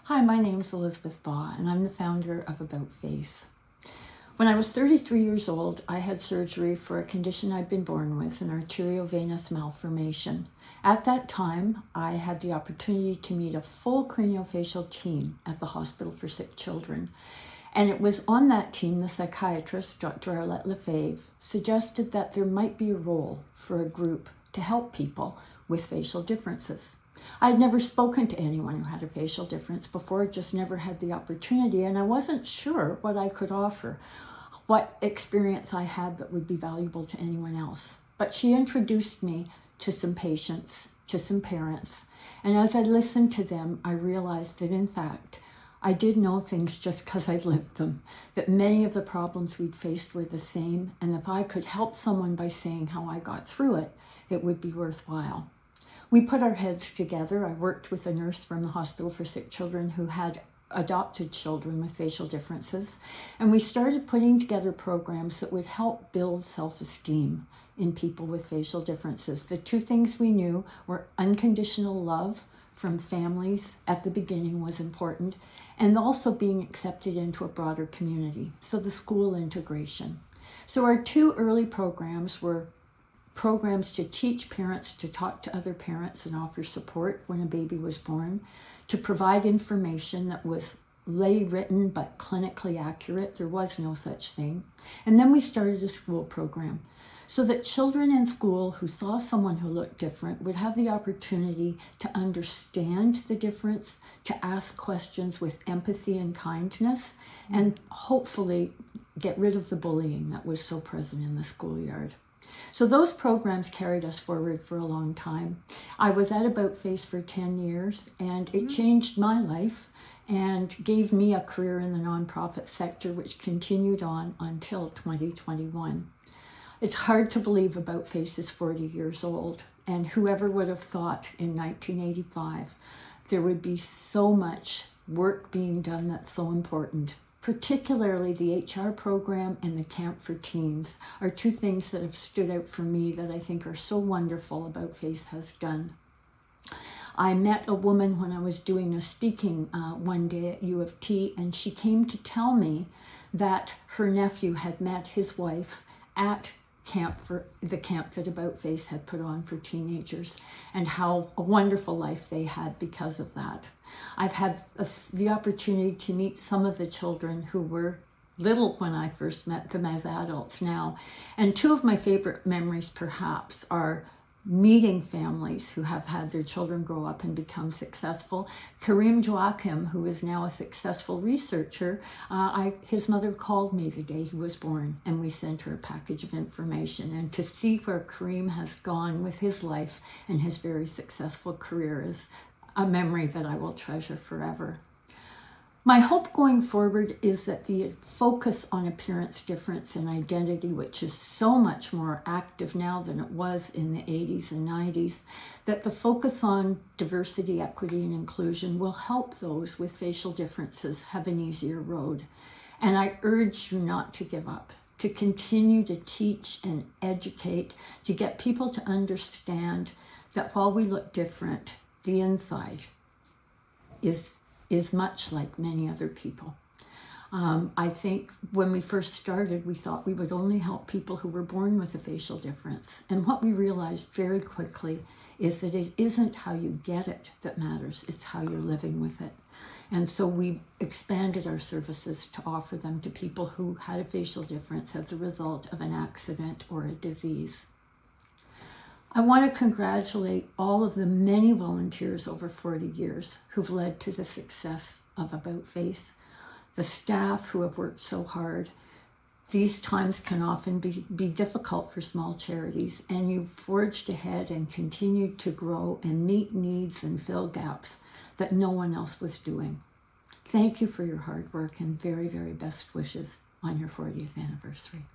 Hi, my name is Elisabeth Baugh, and I'm the founder of AboutFace. When I was 33 years old, I had surgery for a condition I'd been born with, an arteriovenous malformation. At that time, I had the opportunity to meet a full craniofacial team at the Hospital for Sick Children. And it was on that team the psychiatrist, Dr. Arlette Lefebvre, suggested that there might be a role for a group to help people with facial differences. I had never spoken to anyone who had a facial difference before, just never had the opportunity, and I wasn't sure what I could offer, what experience I had that would be valuable to anyone else. But she introduced me to some patients, to some parents, and as I listened to them, I realized that in fact, I did know things just because I'd lived them, that many of the problems we'd faced were the same, and if I could help someone by saying how I got through it, it would be worthwhile. We put our heads together. I worked with a nurse from the Hospital for Sick Children who had adopted children with facial differences, and we started putting together programs that would help build self-esteem in people with facial differences. The two things we knew were unconditional love from families at the beginning was important, and also being accepted into a broader community, so the school integration. So our two early programs were programs to teach parents to talk to other parents and offer support when a baby was born, to provide information that was lay written but clinically accurate. There was no such thing. And then we started a school program so that children in school who saw someone who looked different would have the opportunity to understand the difference, to ask questions with empathy and kindness, and hopefully get rid of the bullying that was so present in the schoolyard. So those programs carried us forward for a long time. I was at AboutFace for 10 years, and it changed my life and gave me a career in the nonprofit sector, which continued on until 2021. It's hard to believe AboutFace is 40 years old, and whoever would have thought in 1985 there would be so much work being done that's so important. Particularly the HR program and the Camp for Teens are two things that have stood out for me that I think are so wonderful AboutFace has done. I met a woman when I was doing a speaking one day at U of T, and she came to tell me that her nephew had met his wife at the camp that AboutFace had put on for teenagers, and how a wonderful life they had because of that. I've had the opportunity to meet some of the children who were little when I first met them as adults now, and two of my favorite memories perhaps are meeting families who have had their children grow up and become successful. Kareem Joachim, who is now a successful researcher, his mother called me the day he was born, and we sent her a package of information. And to see where Kareem has gone with his life and his very successful career is a memory that I will treasure forever. My hope going forward is that the focus on appearance difference and identity, which is so much more active now than it was in the 80s and 90s, that the focus on diversity, equity, and inclusion will help those with facial differences have an easier road. And I urge you not to give up, to continue to teach and educate, to get people to understand that while we look different, the inside is much like many other people. I think when we first started, we thought we would only help people who were born with a facial difference. And what we realized very quickly is that it isn't how you get it that matters, it's how you're living with it. And so we expanded our services to offer them to people who had a facial difference as a result of an accident or a disease. I want to congratulate all of the many volunteers over 40 years who've led to the success of AboutFace, the staff who have worked so hard. These times can often be difficult for small charities, and you've forged ahead and continued to grow and meet needs and fill gaps that no one else was doing. Thank you for your hard work and very, very best wishes on your 40th anniversary.